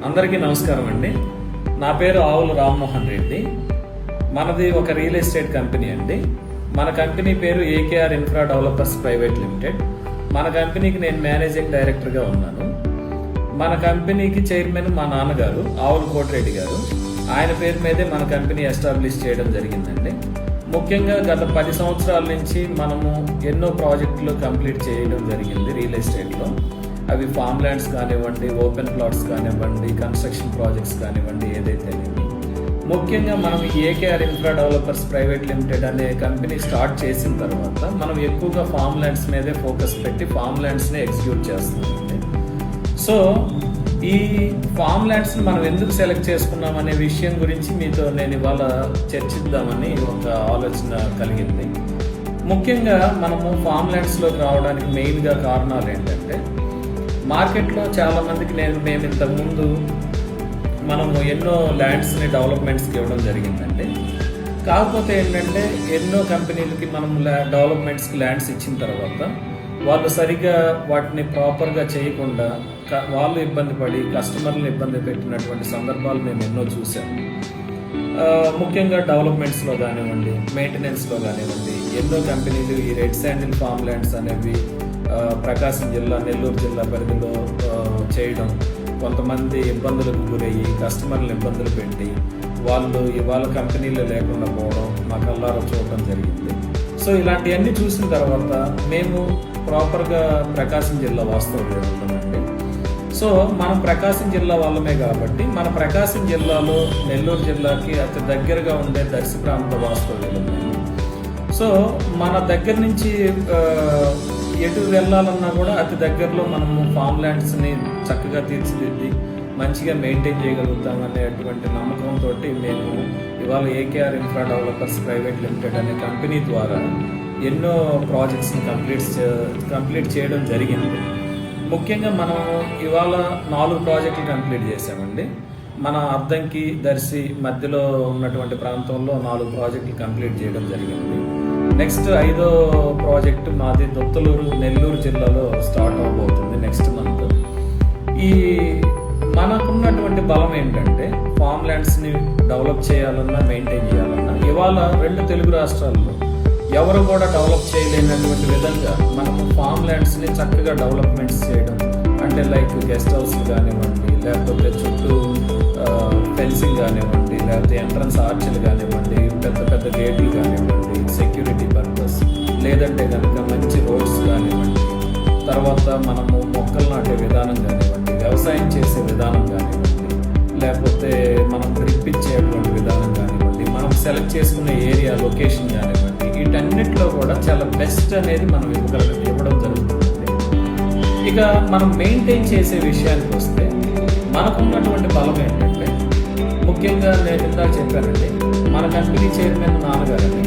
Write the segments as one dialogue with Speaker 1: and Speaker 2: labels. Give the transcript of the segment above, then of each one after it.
Speaker 1: అందరికీ నమస్కారం అండి. నా పేరు ఆవుల రామ్మోహన్ రెడ్డి. మనది ఒక రియల్ ఎస్టేట్ కంపెనీ అండి. మన కంపెనీ పేరు AKR infra developers private limited. మన కంపెనీకి నేను మేనేజింగ్ డైరెక్టర్గా ఉన్నాను. మన కంపెనీకి చైర్మన్ మా నాన్నగారు ఆవుల కోటిరెడ్డి గారు. ఆయన పేరు మీదే మన కంపెనీ ఎస్టాబ్లిష్ చేయడం జరిగిందండి. ముఖ్యంగా గత 10 సంవత్సరాల నుంచి మనము ఎన్నో ప్రాజెక్టులు కంప్లీట్ చేయడం జరిగింది రియల్ ఎస్టేట్లో. అవి ఫామ్ ల్యాండ్స్ కానివ్వండి, ఓపెన్ ప్లాట్స్ కానివ్వండి, కన్స్ట్రక్షన్ ప్రాజెక్ట్స్ కానివ్వండి, ఏదైతే ముఖ్యంగా మనం AKR infra developers private limited అనే కంపెనీ స్టార్ట్ చేసిన తర్వాత మనం ఎక్కువగా ఫామ్ ల్యాండ్స్ మీదే ఫోకస్ పెట్టి ఫామ్ ల్యాండ్స్ని ఎగ్జిక్యూట్ చేస్తున్నామండి. సో ఈ ఫామ్ ల్యాండ్స్ని మనం ఎందుకు సెలెక్ట్ చేసుకున్నాం అనే విషయం గురించి మీతో నేను ఇవాళ చర్చిద్దామని ఒక ఆలోచన కలిగింది. ముఖ్యంగా మనము ఫామ్ ల్యాండ్స్లోకి రావడానికి మెయిన్గా కారణాలు ఏంటంటే, మార్కెట్లో చాలామందికి మేము ఇంతకుముందు మనము ఎన్నో ల్యాండ్స్ని డెవలప్మెంట్స్కి ఇవ్వడం జరిగిందండి. కాకపోతే ఏంటంటే ఎన్నో కంపెనీలకి మనం డెవలప్మెంట్స్కి ల్యాండ్స్ ఇచ్చిన తర్వాత వాళ్ళు సరిగ్గా వాటిని ప్రాపర్గా చేయకుండా వాళ్ళు ఇబ్బంది పడి కస్టమర్లను ఇబ్బంది పెట్టినటువంటి సందర్భాలు మేము ఎన్నో చూసాము. ముఖ్యంగా డెవలప్మెంట్స్లో కానివ్వండి, మెయింటెనెన్స్లో కానివ్వండి, ఎన్నో కంపెనీలు ఈ రెడ్ శాండిల్ ఫామ్ ల్యాండ్స్ అనేవి ప్రకాశం జిల్లా, నెల్లూరు జిల్లా పరిధిలో చేయడం, కొంతమంది ఇబ్బందులకు గురయ్యి కస్టమర్లు ఇబ్బందులు పెట్టి వాళ్ళు ఇవాళ కంపెనీలు లేకుండా పోవడం మా కళ్ళారా చూడటం జరిగింది. సో ఇలాంటివన్నీ చూసిన తర్వాత మేము ప్రాపర్గా ప్రకాశం జిల్లా వాస్తవ్యం ఉంటామండి. సో మనం ప్రకాశం జిల్లా వాళ్ళమే కాబట్టి మన ప్రకాశం జిల్లాలో నెల్లూరు జిల్లాకి అతి దగ్గరగా ఉండే దర్శి ప్రాంత వాస్తవ్యం ఉంది. సో మన దగ్గర నుంచి ఎటు వెళ్ళాలన్నా కూడా అతి దగ్గరలో మనము ఫామ్ ల్యాండ్స్ని చక్కగా తీర్చిదిద్ది మంచిగా మెయింటైన్ చేయగలుగుతామనేటువంటి నమ్మకంతో మేము ఇవాళ AKR infra developers private limited అనే కంపెనీ ద్వారా ఎన్నో ప్రాజెక్ట్స్ని కంప్లీట్ చేయడం జరిగింది. ముఖ్యంగా మనం ఇవాళ 4 ప్రాజెక్టులు కంప్లీట్ చేసామండి. మన అద్దంకి, దర్శి మధ్యలో ఉన్నటువంటి ప్రాంతంలో 4 ప్రాజెక్టులు కంప్లీట్ చేయడం జరిగింది. నెక్స్ట్ 5వ ప్రాజెక్టు మాది దొత్తలూరు, నెల్లూరు జిల్లాలో స్టార్ట్ అవబోతుంది నెక్స్ట్ మంత్. ఈ మనకున్నటువంటి బలం ఏంటంటే ఫామ్ ల్యాండ్స్ని డెవలప్ చేయాలన్నా, మెయింటైన్ చేయాలన్నా ఇవాళ 2 తెలుగు రాష్ట్రాల్లో ఎవరు కూడా డెవలప్ చేయలేనటువంటి విధంగా మనము ఫామ్ ల్యాండ్స్ని చక్కగా డెవలప్మెంట్స్ చేయడం, అంటే లైక్ గెస్ట్ హౌస్ కానివ్వండి, లేకపోతే చుట్టూ ఫెన్సింగ్ కానివ్వండి, లేకపోతే ఎంట్రన్స్ ఆర్చ్లు కానివ్వండి, పెద్ద పెద్ద గేట్లు కానివ్వండి, సెక్యూరిటీ పర్పస్, లేదంటే కనుక మంచి రోడ్స్ కానివ్వండి, తర్వాత మనము మొక్కలు నాటే విధానం కానివ్వండి, వ్యవసాయం చేసే విధానం కానివ్వండి, లేకపోతే మనం డ్రిప్ ఇచ్చేటువంటి విధానం కానివ్వండి, మనం సెలెక్ట్ చేసుకునే ఏరియా లొకేషన్ కానివ్వండి, వీటన్నిటిలో కూడా చాలా బెస్ట్ అనేది మనం ఇవ్వడం జరుగుతుంది. ఇక మనం మెయింటైన్ చేసే విషయానికి వస్తే మనకున్నటువంటి బలం ఏంటంటే, ముఖ్యంగా నేను ఇందాక చెప్పానండి, మన కంపెనీ చైర్మన్ నాన్నగారని,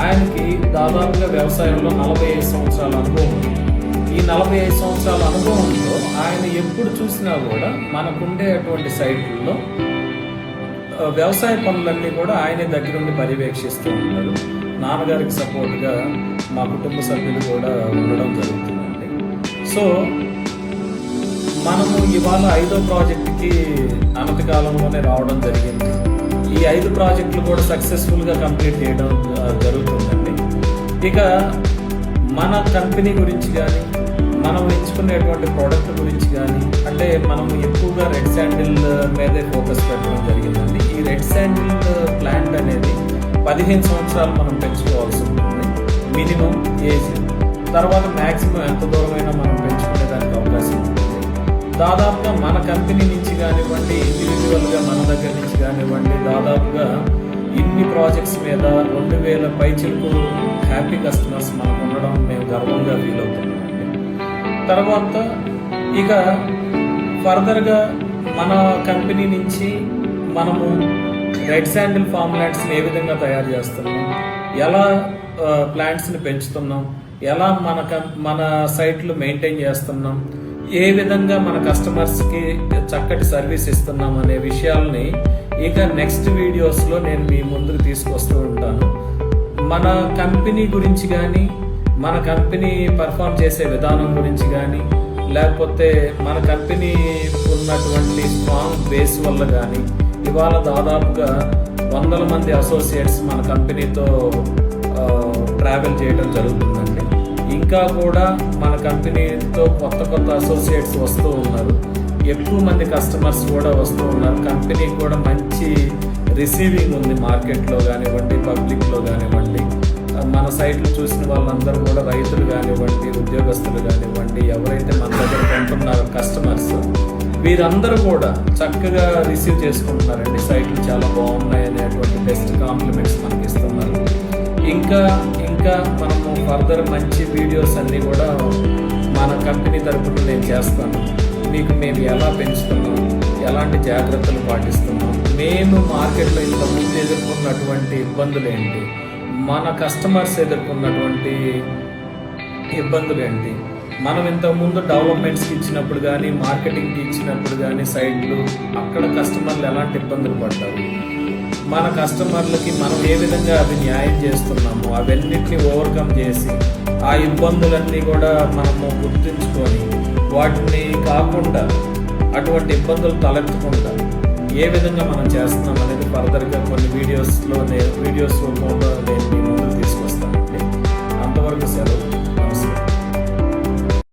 Speaker 1: ఆయనకి దాదాపుగా వ్యవసాయంలో 45 సంవత్సరాల అనుభవం ఉంది. ఈ 45 సంవత్సరాల అనుభవంలో ఆయన ఎప్పుడు చూసినా కూడా మనకుండేటువంటి సైట్లలో వ్యవసాయ పనులన్నీ కూడా ఆయనే దగ్గరుండి పర్యవేక్షిస్తూ ఉంటారు. నాన్నగారికి సపోర్ట్గా మా కుటుంబ సభ్యులు కూడా ఉండడం జరుగుతుందండి. సో మనము ఇవాళ 5వ ప్రాజెక్టుకి అనతి కాలంలోనే రావడం జరిగింది. ఈ 5 ప్రాజెక్టులు కూడా సక్సెస్ఫుల్గా కంప్లీట్ చేయడం జరుగుతుందండి. ఇక మన కంపెనీ గురించి కానీ, మనం ఎంచుకునేటువంటి ప్రోడక్ట్ గురించి కానీ, అంటే మనం ఎక్కువగా రెడ్ శాండిల్ మీదే ఫోకస్ పెట్టడం జరిగిందండి. ఈ రెడ్ శాండిల్ ప్లాంట్ అనేది 15 సంవత్సరాలు మనం పెంచుకోవాల్సి ఉంటుంది మినిమం ఏజ్. తర్వాత మ్యాక్సిమం ఎంత దూరమైనా మనం పెంచుకునేదానికి అవకాశం ఉంటుంది. దాదాపుగా మన కంపెనీ నుంచి కానివ్వండి, ఇండివిజువల్గా మన దగ్గర నుంచి కానివ్వండి, దాదాపుగా ఇన్ని ప్రాజెక్ట్స్ మీద 2000 పైచిలకు హ్యాపీ కస్టమర్స్ మనకు ఉండడం మేము గర్వంగా ఫీల్ అవుతున్నామండి. తర్వాత ఇక ఫర్దర్గా మన కంపెనీ నుంచి మనము రెడ్ శాండిల్ ఫామ్ ల్యాండ్స్ని ఏ విధంగా తయారు చేస్తున్నాం, ఎలా ప్లాంట్స్ని పెంచుతున్నాం, ఎలా మన సైట్లు మెయింటైన్ చేస్తున్నాం, ఏ విధంగా మన కస్టమర్స్కి చక్కటి సర్వీస్ ఇస్తున్నాం అనే విషయాల్ని ఇక నెక్స్ట్ వీడియోస్లో నేను మీ ముందుకు తీసుకొస్తూ ఉంటాను. మన కంపెనీ గురించి కానీ, మన కంపెనీ పర్ఫామ్ చేసే విధానం గురించి కానీ, లేకపోతే మన కంపెనీ ఉన్న ఉన్నటువంటి స్ట్రాంగ్ బేస్ వల్ల కానీ ఇవాళ దాదాపుగా వందల మంది అసోసియేట్స్ మన కంపెనీతో ట్రావెల్ చేయడం జరుగుతుందండి. ఇంకా కూడా మన కంపెనీతో కొత్త అసోసియేట్స్ వస్తూ ఉన్నారు. ఎక్కువ మంది కస్టమర్స్ కూడా వస్తూ ఉన్నారు. కంపెనీకి కూడా మంచి రిసీవింగ్ ఉంది మార్కెట్లో కానివ్వండి, పబ్లిక్లో కానివ్వండి. మన సైట్లు చూసిన వాళ్ళందరూ కూడా రైతులు కానివ్వండి, ఉద్యోగస్తులు కానివ్వండి, ఎవరైతే మన దగ్గర కొంటున్నారో కస్టమర్స్, వీరందరూ కూడా చక్కగా రిసీవ్ చేసుకుంటున్నారండి. సైట్లు చాలా బాగున్నాయి అనేటువంటి బెస్ట్ కాంప్లిమెంట్స్ మనకి ఇస్తున్నారు. ఇంకా మనము ఫర్దర్ మంచి వీడియోస్ అన్నీ కూడా మన కంపెనీ తరపున నేను చేస్తాను. మీకు మేము ఎలా పెంచుతున్నాం, ఎలాంటి జాగ్రత్తలు పాటిస్తున్నాం, మేము మార్కెట్లో ఇంతకుముందు ఎదుర్కొన్నటువంటి ఇబ్బందులు ఏంటి, మన కస్టమర్స్ ఎదుర్కొన్నటువంటి ఇబ్బందులు ఏంటి, మనం ఇంతకుముందు డెవలప్మెంట్స్కి ఇచ్చినప్పుడు కానీ మార్కెటింగ్కి ఇచ్చినప్పుడు కానీ సైట్లు అక్కడ కస్టమర్లు ఎలాంటి ఇబ్బందులు పడ్డారు, మన కస్టమర్లకి మనం ఏ విధంగా అవి న్యాయం చేస్తున్నాము, అవన్నిటిని ఓవర్కమ్ చేసి ఆ ఇబ్బందులన్నీ కూడా మనము గుర్తుంచుకొని వాటిని కాకుండా అటువంటి ఇబ్బందులు తలెత్తకుండా ఏ విధంగా మనం చేస్తున్నాం అనేది ఫర్దర్గా కొన్ని వీడియోస్ రూపంలో నేను